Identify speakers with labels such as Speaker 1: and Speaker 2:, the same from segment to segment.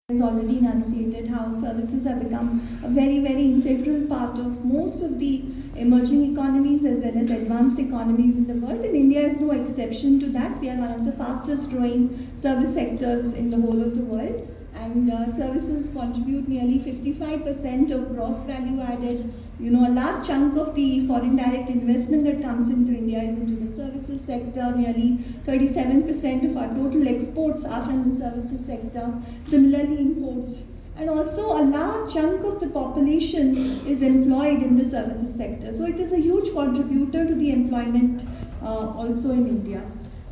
Speaker 1: has already enunciated how services have become a very, very integral part of most of the emerging economies as well as advanced economies in the world, and India is no exception to that. We are one of the fastest growing service sectors in the whole of the world, and services contribute nearly 55% of gross value added. A large chunk of the foreign direct investment that comes into India is into the services sector. Nearly 37% of our total exports are from the services sector. Similarly, imports. And also a large chunk of the population is employed in the services sector. So it is a huge contributor to the employment also in India.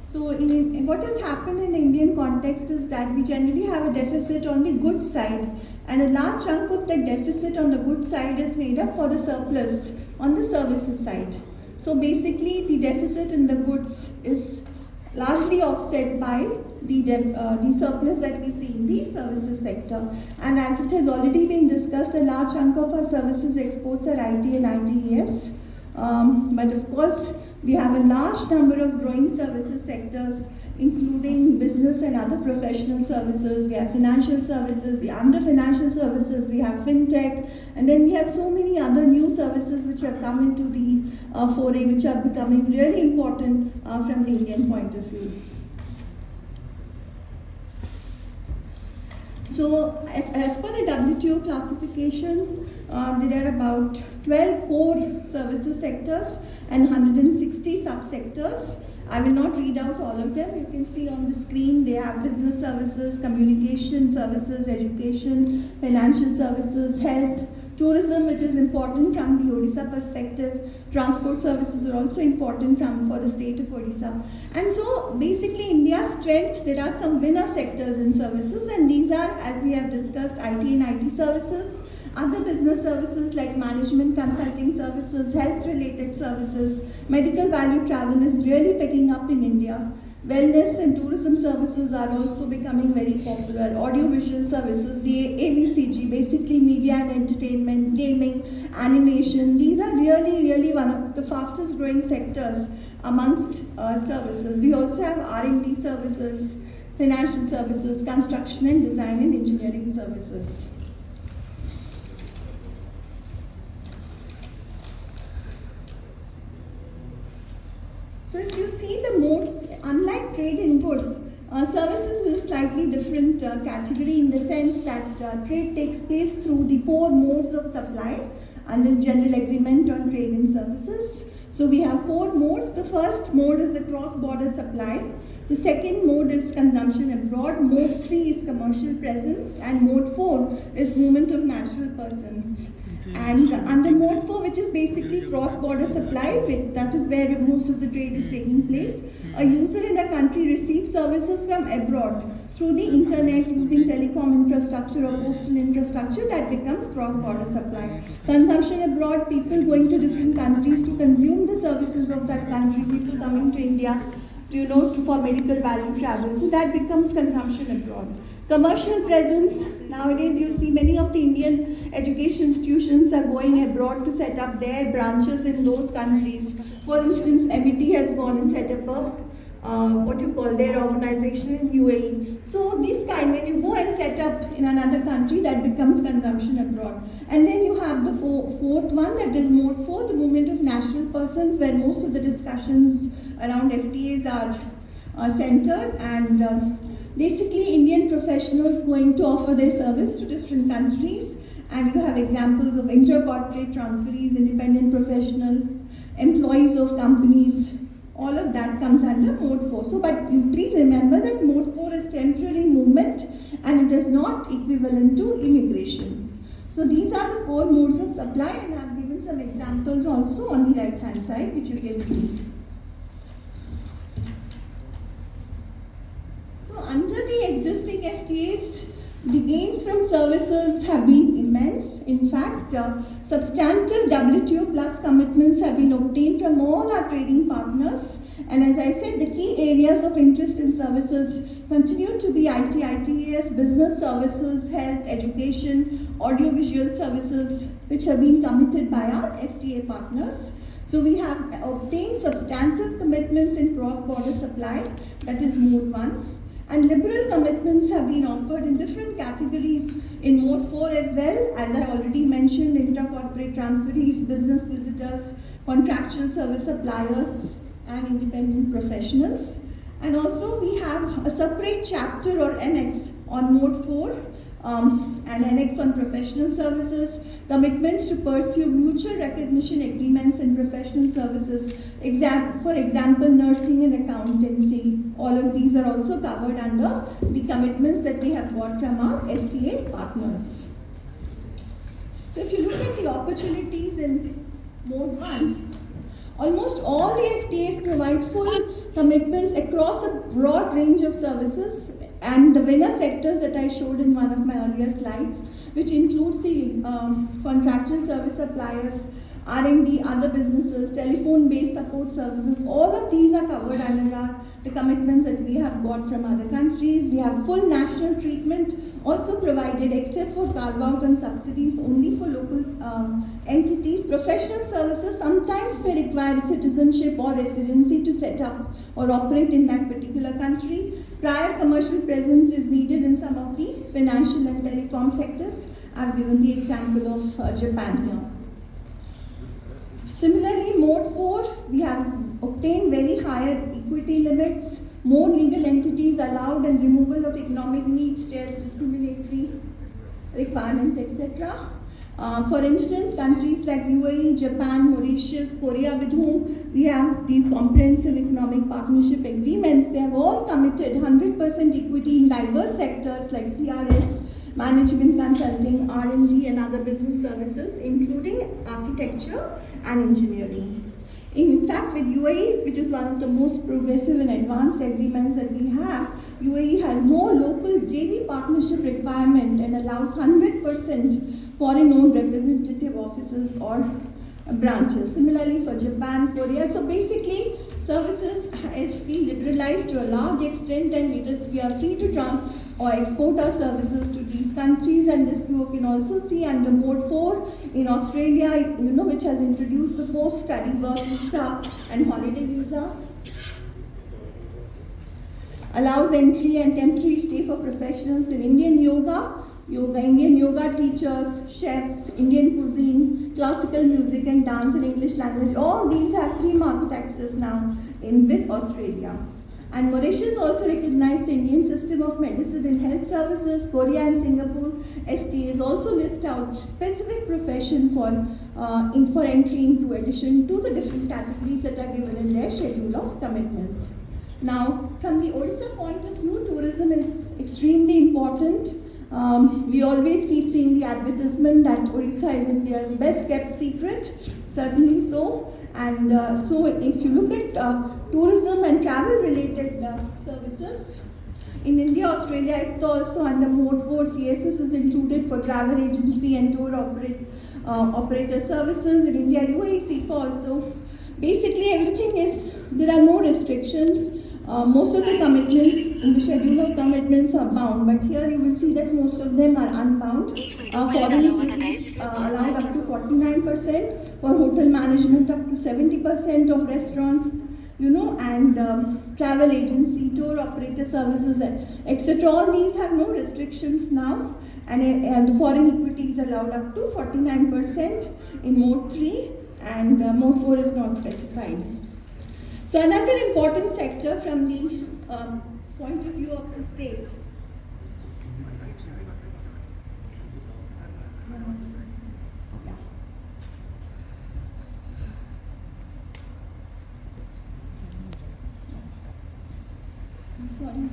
Speaker 1: So what has happened in the Indian context is that we generally have a deficit on the goods side, and a large chunk of the deficit on the goods side is made up for the surplus on the services side. So basically the deficit in the goods is largely offset by the surplus that we see in the services sector. And as it has already been discussed, a large chunk of our services exports are IT and ITES. But of course, we have a large number of growing services sectors, including business and other professional services. We have financial services. Under financial services, we have fintech, and then we have so many other new services which have come into the foray, which are becoming really important from the Indian point of view. So, as per the WTO classification, there are about 12 core services sectors and 160 subsectors. I will not read out all of them. You can see on the screen they have business services, communication services, education, financial services, health, tourism, which is important from the Odisha perspective. Transport services are also important for the state of Odisha. And so basically India's strength, there are some winner sectors in services, and these are, as we have discussed, IT and IT services, other business services like management consulting services, health related services, medical value travel is really picking up in India. Wellness and tourism services are also becoming very popular. Audiovisual services, the AVCG, basically media and entertainment, gaming, animation, these are really one of the fastest growing sectors amongst services. We also have R&D services, financial services, construction and design and engineering services. So if you see the modes, unlike trade inputs, services is a slightly different category in the sense that trade takes place through the 4 modes of supply under General Agreement on Trade and Services. So we have 4 modes. The first mode is the cross-border supply. The second mode is consumption abroad. Mode 3 is commercial presence, and mode 4 is movement of natural persons. And under mode 4, which is basically cross-border supply, that is where most of the trade is taking place, a user in a country receives services from abroad through the internet using telecom infrastructure or postal infrastructure. That becomes cross-border supply. Consumption abroad, people going to different countries to consume the services of that country, people coming to India for medical value travel. So that becomes consumption abroad. Commercial presence, nowadays you see many of the Indian education institutions are going abroad to set up their branches in those countries. For instance, MIT has gone and set up their organization in UAE. So this kind, when you go and set up in another country, that becomes consumption abroad. And then you have the fourth one, that is mode 4, the movement of natural persons, where most of the discussions around FTAs are centered, and basically Indian professionals going to offer their service to different countries. And you have examples of inter-corporate transferees, independent professional, employees of companies. All of that comes under mode 4. So, but please remember that mode 4 is temporary movement and it is not equivalent to immigration. So these are the 4 modes of supply, and I have given some examples also on the right hand side which you can see. So under the existing FTAs, the gains from services have been immense. In fact, substantive WTO plus commitments have been obtained from all our trading partners. And as I said, the key areas of interest in services continue to be IT, ITES, business services, health, education, audiovisual services, which have been committed by our FTA partners. So we have obtained substantive commitments in cross-border supply, that is mode 1. And liberal commitments have been offered in different categories in Mode 4 as well, as I already mentioned, intra-corporate transferees, business visitors, contractual service suppliers, and independent professionals. And also we have a separate chapter or annex on Mode 4, an annex on professional services, commitments to pursue mutual recognition agreements in professional services, for example, nursing and accountancy. All of these are also covered under the commitments that we have got from our FTA partners. So if you look at the opportunities in Mode 1, almost all the FTAs provide full commitments across a broad range of services, and the winner sectors that I showed in one of my earlier slides, which includes the contractual service suppliers, R&D, other businesses, telephone-based support services, all of these are covered under the commitments that we have got from other countries. We have full national treatment also provided, except for carve-out and subsidies only for local entities. Professional services sometimes may require citizenship or residency to set up or operate in that particular country. Prior commercial presence is needed in some of the financial and telecom sectors. I've given the example of Japan here. Similarly, Mode 4, we have obtained very higher equity limits, more legal entities allowed, and removal of economic needs, tests, discriminatory requirements, etc. For instance, countries like UAE, Japan, Mauritius, Korea, with whom we have these comprehensive economic partnership agreements, they have all committed 100% equity in diverse sectors like CRS, management consulting, R&D, and other business services, including architecture and engineering. In fact, with UAE, which is one of the most progressive and advanced agreements that we have, UAE has no local JV partnership requirement and allows 100% foreign-owned representative offices or branches. Similarly for Japan, Korea. So basically, services is being liberalized to a large extent, and we are free to or export our services to these countries. And this you can also see under Mode 4 in Australia, which has introduced the post-study work visa and holiday visa. Allows entry and temporary stay for professionals in Indian Indian yoga teachers, chefs, Indian cuisine, classical music and dance and English language. All these have free market access now with Australia. And Mauritius also recognized the Indian system of medicine and health services. Korea and Singapore FTAs also list out specific profession for entry into addition to the different categories that are given in their schedule of commitments. Now, from the Odisha point of view, tourism is extremely important. We always keep seeing the advertisement that Odisha is India's best kept secret, certainly so. And so if you look at tourism and travel related services, in India, Australia, it also under Mode 4 CSS is included for travel agency and tour operator services. In India, UAE, SEPA also. Basically everything is, there are no restrictions. Most of the commitments in the schedule of commitments are bound, but here you will see that most of them are unbound. Foreign equities allowed up to 49%, for hotel management up to 70% of restaurants, and travel agency, tour operator services, etc. All these have no restrictions now, and the foreign equities allowed up to 49% in Mode 3, and Mode 4 is not specified. So another important sector from the point of view of the state. I'm sorry.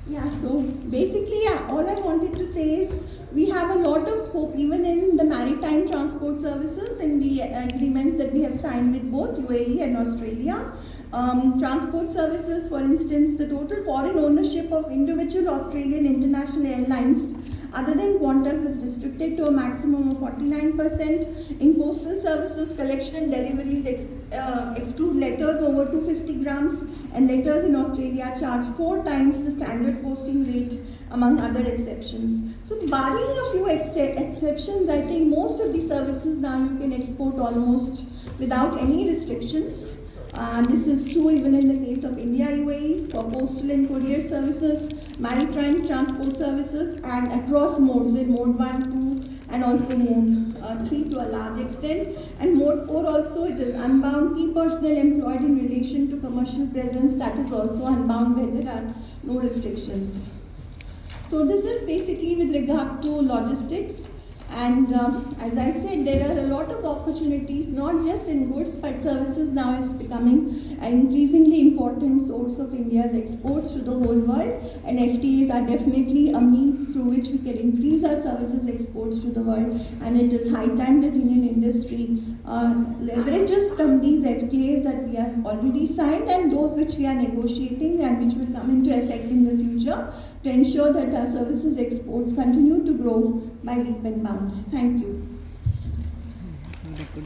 Speaker 1: Yeah, so basically, all I wanted to say is we have a lot of scope even in the maritime transport services in the agreements that we have signed with both UAE and Australia. Transport services, for instance, the total foreign ownership of individual Australian international airlines other than Qantas is restricted to a maximum of 49%. In postal services, collection and deliveries exclude letters over 250 grams, and letters in Australia charge 4 times the standard posting rate, among other exceptions. So barring a few exceptions, I think most of the services now you can export almost without any restrictions. This is true even in the case of India UAE for postal and courier services, maritime transport services, and across modes in mode 1, 2, and also mode 3 to a large extent. And mode 4 also, it is unbound key personnel employed in relation to commercial presence, that is also unbound where there are no restrictions. So this is basically with regard to logistics. And as I said, there are a lot of opportunities, not just in goods, but services now is becoming an increasingly important source of India's exports to the whole world. And FTAs are definitely a means through which we can increase our services exports to the world. And it is high time that Indian industry leverages from these FTAs that we have already signed and those which we are negotiating and which will come into effect in the future to ensure that our services exports continue to grow by leap and bounds. Thank you.